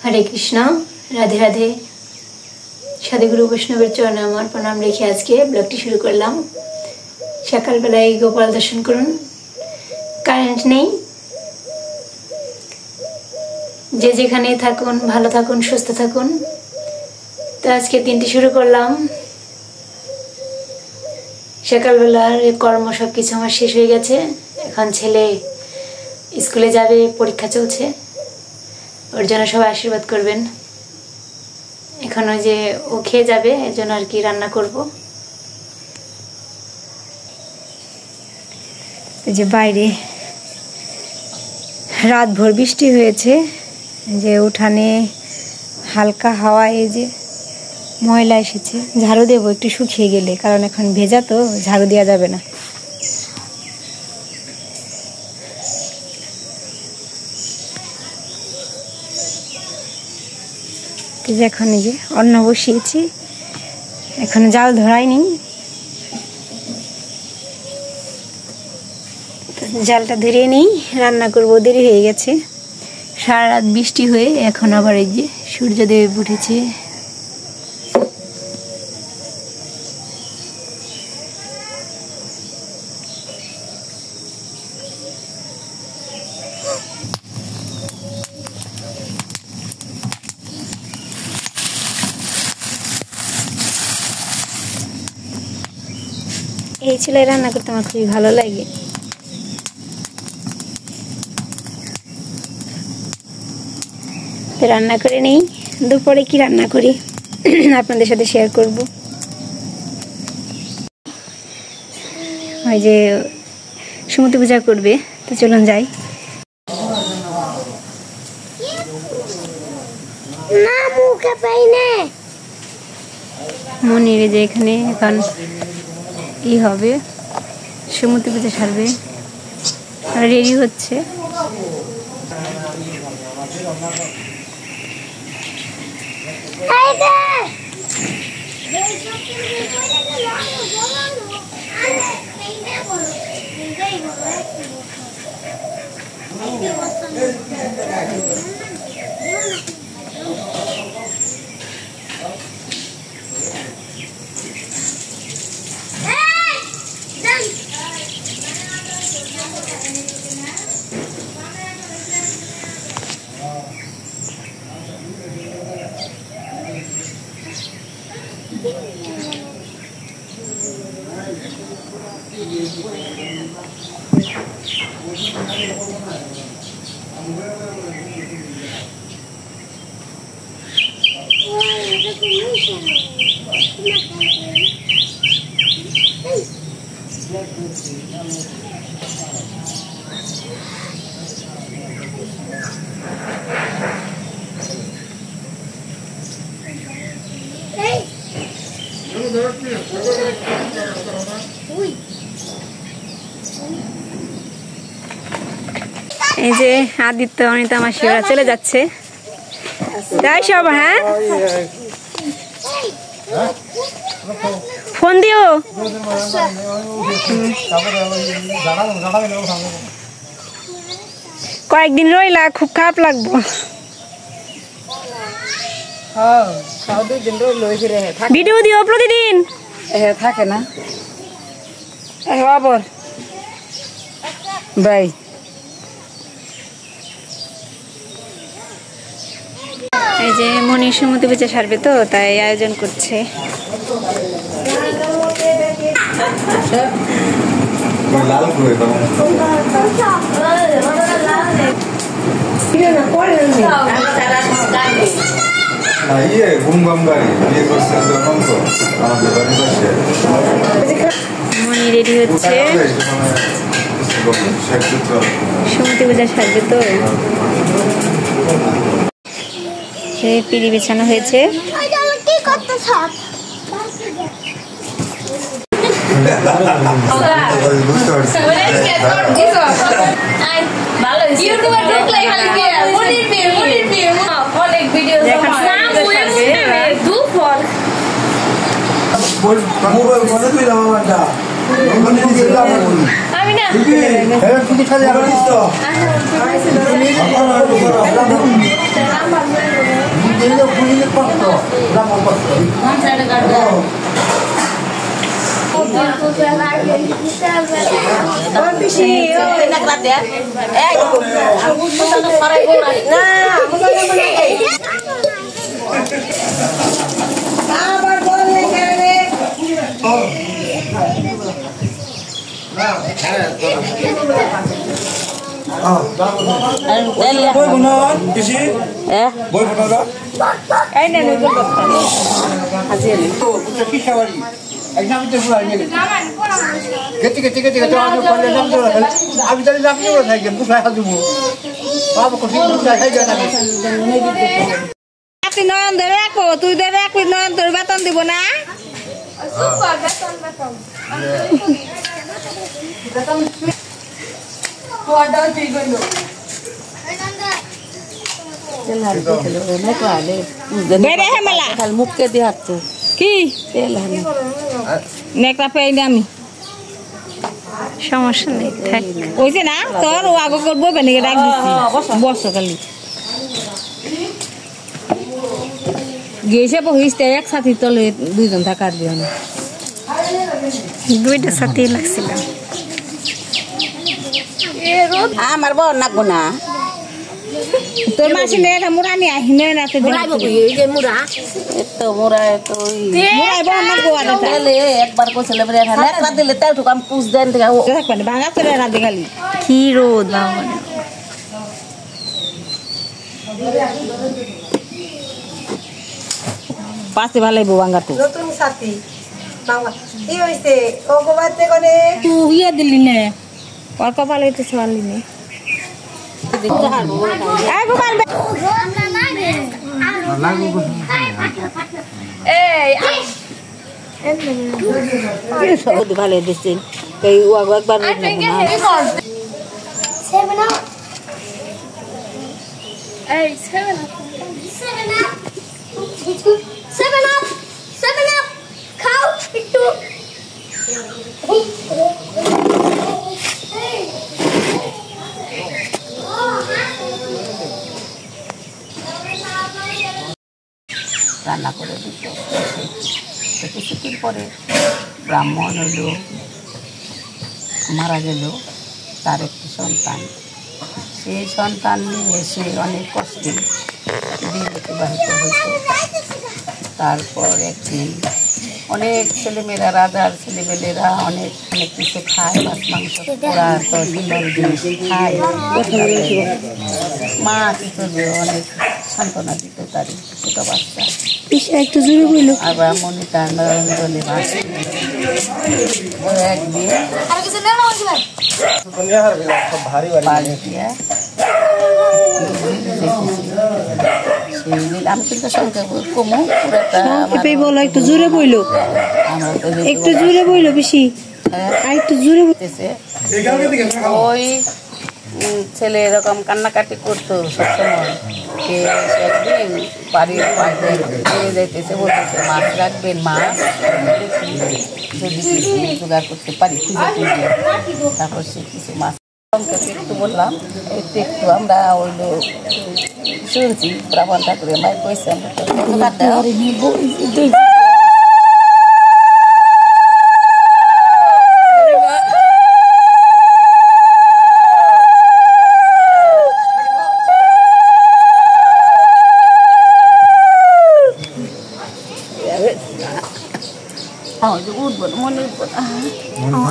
हरे कृष्णा राधे राधे साधुगुरु वैष्णवेर चरणे आमार प्रणाम रेखे आज के ब्लगटी शुरू करलाम। सकाल बेलाय गोपाल दर्शन करुन, कारेंट नेই, जे जेखाने थाकुन भालो थाकुन सुस्थ थाकुन। तो आज के दिनटी शुरू करलाम। सकाल बेलार कर्म सबकिछु आमार शेष हये गेছে। এখন ছেলে স্কুলে যাবে, পরীক্ষা চলছে, ওর জন্য সবাই আশীর্বাদ করবেন। এখন ওই যে ও খেয়ে যাবে, এর জন্য আর কি রান্না করব। এই যে বাইরে রাত ভোর বৃষ্টি হয়েছে, যে উঠানে হালকা হাওয়া, এই যে ময়লা এসেছে, ঝাড়ু দেব একটু শুকিয়ে গেলে, কারণ এখন ভেজা তো ঝাড়ু দেওয়া যাবে না। এখন এই যে অন্ন বসিয়েছি, এখন জাল ধরাইনি, জালটা ধরিয়ে নেই, রান্না করবো। দেরি হয়ে গেছে, সারা রাত বৃষ্টি হয়ে এখন আবার এই যে সূর্যদেব উঠেছে। এই চুলায় রান্না করতে আমার খুবই ভালো লাগে। রান্না করে নেই, দুপুরে কি রান্না করি আপনাদের সাথে শেয়ার করব। ওই যে সুমতি পূজা করবে, তো চলুন যাই। মনির যে এখানে এখন কি হবে, সুমতি পূজা সারবে, রেডি হচ্ছে। এই যে আদিত্য অনিতা মাসি ওরা চলে যাচ্ছে, তাই সব। হ্যাঁ, ফোন দিও। কয়েকদিন রইলা, খুব খারাপ লাগবো। ভিডিও দিও প্রতিদিন, থাকে না খবর ভাই। এই যে মনির সুমতি পূজা সারবে, তো তাই আয়োজন করছে। মনি রেডি হচ্ছে, সুমতি পূজা সারবে তো। পিড়ি বিছানো হয়েছে। আমি না Boy benar, isi. Boy benar tak? Ini nih gue hasil. Kita kisah lagi. Exam itu pula ni. Ketika tu pada exam tu, abis dari exam tu saya jemput saya tu. Apa kau sih saya jangan lagi. Tapi non dari aku, tu dari aku non terbatan di mana? Super, beton. Tu ada tiga lo. Beda hemala. Kal mukke dihattu. Ki? Telahani. Nekta পেইনি আমি সমস্যা নেই থাক কইছে না তোর ও আগে করব বেনিকে ডাক দিছি বস খালি গেছে বহিসতে একসাথে তলে দুইজন থাকার দিও না দুইটা সাথে লাগছিল আমার বড় নাকবো না তোর মাসি নেটা মুরানি আহিনে না তে মুরাইবো কি এই যে মুরা এত মুরা এত মুরাইবো না গোয়াটা তেলে একবার কইছিল বলে এখানে একবার দিলে তেল ঠুক আমি পুষ দেন থেকে থাকবে ভাঙা চলে রাতে খালি কি রোদ বাবা পাশে ভালাইবো ভাঙা তো নতুন সাথী বাবা কি হইছে ও গোবাতে কোনে তুই ইয়ে দিলি না ওর কপালে তো সওয়ালি নেই আগো মারবে এই সব ভালো দিছেন এই ওয়াগো একবার না 7 up. Hey, 7 up. 7 up. 7 up. Cow, itu. রান্না করে দিত কিছুদিন পরে ব্রাহ্মণ হলো মারা গেল তার একটি সন্তান সেই সন্তান নিয়ে সে অনেক কষ্টে দিন অতিবাহিত হইত তারপর একদিন অনেক ছেলেমেয়েরা রাজার ছেলেমেয়েরা অনেক অনেক কিছু খায় মাছ মাংস পোড়া সুন্দর জিনিস খায় মা কিছু যে অনেক সান্ত্বনা দিত তার ছোট বাচ্চা একটু জোরে বললো আর ব্রাহ্মণী তার নরঞ্জনে ভাসে একদিন আমি কিন্তু সংখ্যা কমু বলো একটু জোরে বললো একটু জোরে বললো বেশি একটু জোরে বলতেছে ওই ছেলে এরকম কান্নাকাটি করতো সবসময় একদিন বাড়ির পাশে যাইতেছে বলতেছে মাছ রাখবেন মাছ যদি জোগাড় করতে পারি তারপর সে কিছু মাছ একটু বললাম একটু আমরা হইলো শুনছি ব্রাহ্মণ ঠাকুরের মাই কইছে আমরা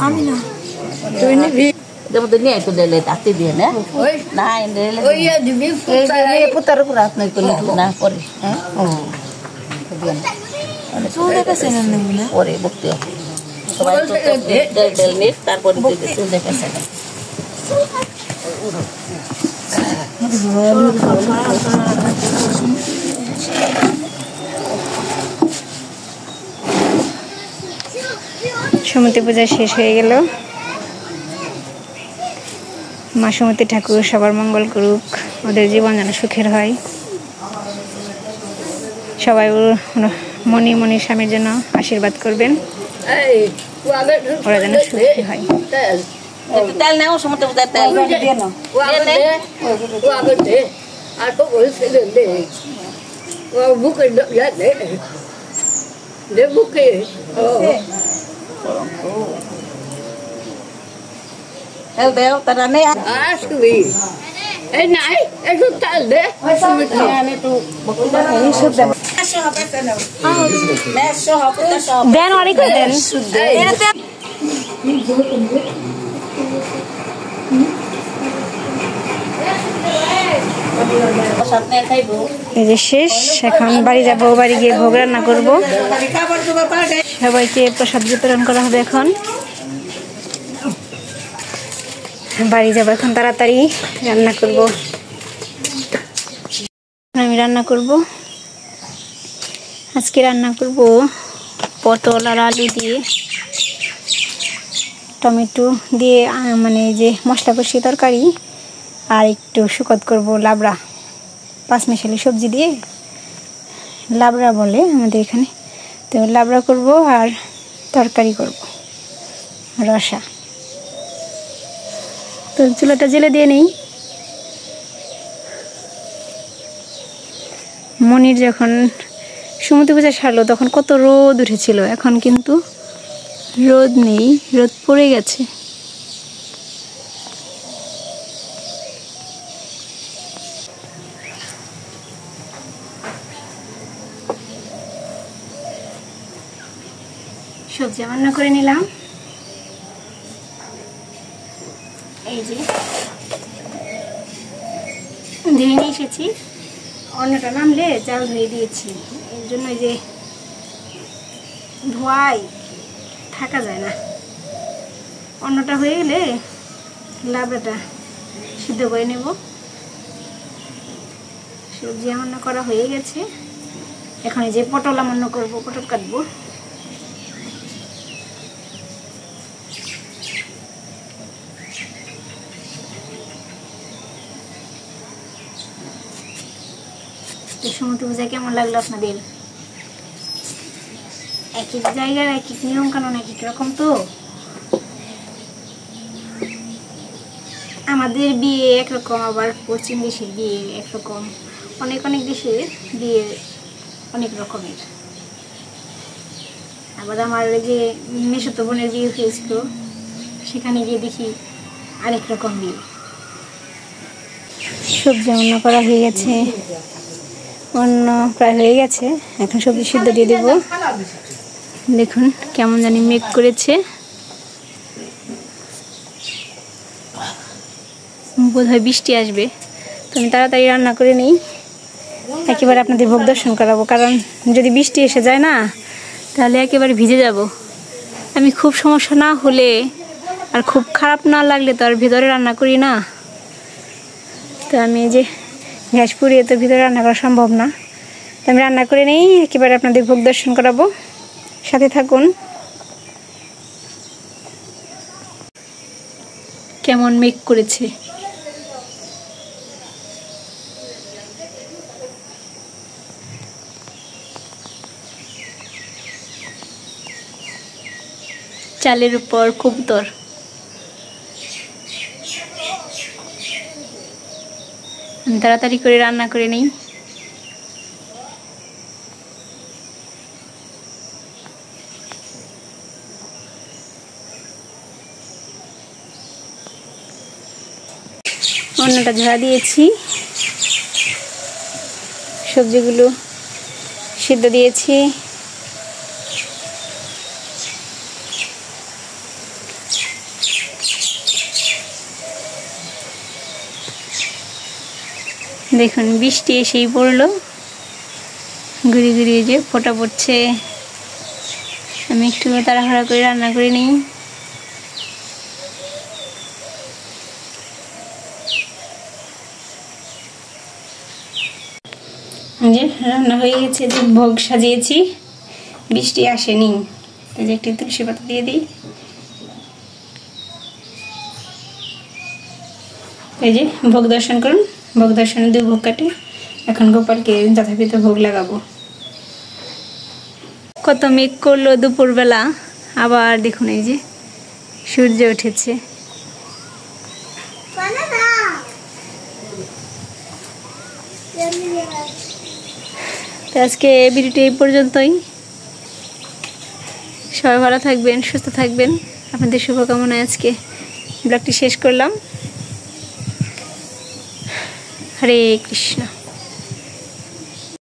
আমি না Demo dunia itu dele takti dia na. Nah ini dele. Oh iya, di bifu. Dele putar putar na itu nah pori. Oh. Kemudian. Sudah kasih nana. Pori bukti. Coba itu del ni tarpon itu sudah kasih. সমিতি পূজা শেষ হয়ে গেল মা সমিতি ঠাকুর সবার মঙ্গল করুক ওদের জীবন যেন সুখের হয় সবাই মনি মনি স্বামীর জন্য আশীর্বাদ করবেন ওরা যেন সুখী হয় তেল নাও সমতে তেল দিয়ে নাও বুকে দে বুকে El bel tara ne. আসবি এই নাই একটু তাল দে Ini tu sudah. Meso apa ta sob. দেন অনেক করে দেন Satne khaibo. এই যে শেষ এখন বাড়ি যাব বাড়ি গিয়ে ভোগ রান্না করব Kabar tu bapa deh. সবাইকে প্রসাদ বিতরণ করা হবে এখন বাড়ি যাব এখন তাড়াতাড়ি রান্না করব আমি রান্না করব আজকে রান্না করব পটল আর আলু দিয়ে টমেটো দিয়ে মানে যে মশলা কষিয়ে তরকারি আর একটু শুকত করব লাবড়া পাঁচমিশালি সবজি দিয়ে লাবড়া বলে আমাদের এখানে তো লাবড়া করব আর তরকারি করব রসা তো চুলাটা জেলে দিয়ে নেই মনির যখন সমুদ্র পূজা সারলো তখন কত রোদ উঠেছিল এখন কিন্তু রোদ নেই রোদ পড়ে গেছে সবজি রান্না করে নিলাম এই যে ধুয়ে নিয়ে এসেছি অন্যটা নামলে জাল ধুয়ে দিয়েছি এর জন্য যে ধোয়াই থাকা যায় না অন্যটা হয়ে গেলে লাবড়াটা সিদ্ধ করে নেব সবজি রান্না করা হয়ে গেছে এখন এই যে পটল রান্না করব পটল কাটবো সমুদ্র পূজা কেমন লাগলো আপনাদের এক এক জায়গার এক এক নিয়ম কানুন এক এক রকম তো আমাদের বিয়ে একরকম আবার পশ্চিম দেশের বিয়ে একরকম অনেক অনেক দেশে বিয়ে অনেক রকমের আবার আমার যে মেসোতো বোনের বিয়ে হয়েছিল সেখানে গিয়ে দেখি আরেক রকম বিয়ে সবজি রান্না করা হয়ে গেছে অন্য প্রায় হয়ে গেছে এখন সবজি সিদ্ধ দিয়ে দেব দেখুন কেমন জানি মেঘ করেছে বোধহয় বৃষ্টি আসবে তো আমি তাড়াতাড়ি রান্না করে নিই একেবারে আপনাদের ভোগ দর্শন করাবো কারণ যদি বৃষ্টি এসে যায় না তাহলে একেবারে ভিজে যাব আমি খুব সমস্যা না হলে আর খুব খারাপ না লাগলে তো আর ভিতরে রান্না করি না তো আমি যে গ্যাস পুড়িয়ে তো ভিতরে রান্না করা সম্ভব না তো আমি রান্না করে নেই একেবারে আপনাদের ভোগ দর্শন করাবো সাথে থাকুন কেমন মেঘ করেছে চালের উপর কবুতর তাড়াতাড়ি করে রান্না করে নেই অন্যটা ঝাড়া দিয়েছি সবজিগুলো সিদ্ধ দিয়েছি দেখুন বৃষ্টি এসেই পড়লো ঘুরিয়ে ঘুরিয়ে যে ফোঁটা পড়ছে আমি একটু তাড়াহুড়া করে রান্না করে নিই যে রান্না হয়ে গেছে যে ভোগ সাজিয়েছি বৃষ্টি আসেনি এই যে একটি তুলসী পাতা দিয়ে দিই এই যে ভোগ দর্শন করুন ভোগ দর্শনে দুই ভোগ কাটে এখন গোপালকে যথাযথ ভোগ লাগাবো কত মেঘ করলো দুপুরবেলা আবার দেখুন এই যে সূর্য উঠেছে আজকে ভিডিওটি এই পর্যন্তই। সবাই ভালো থাকবেন, সুস্থ থাকবেন, আপনাদের শুভকামনায় আজকে ব্লগটি শেষ করলাম। হরে কৃষ্ণ।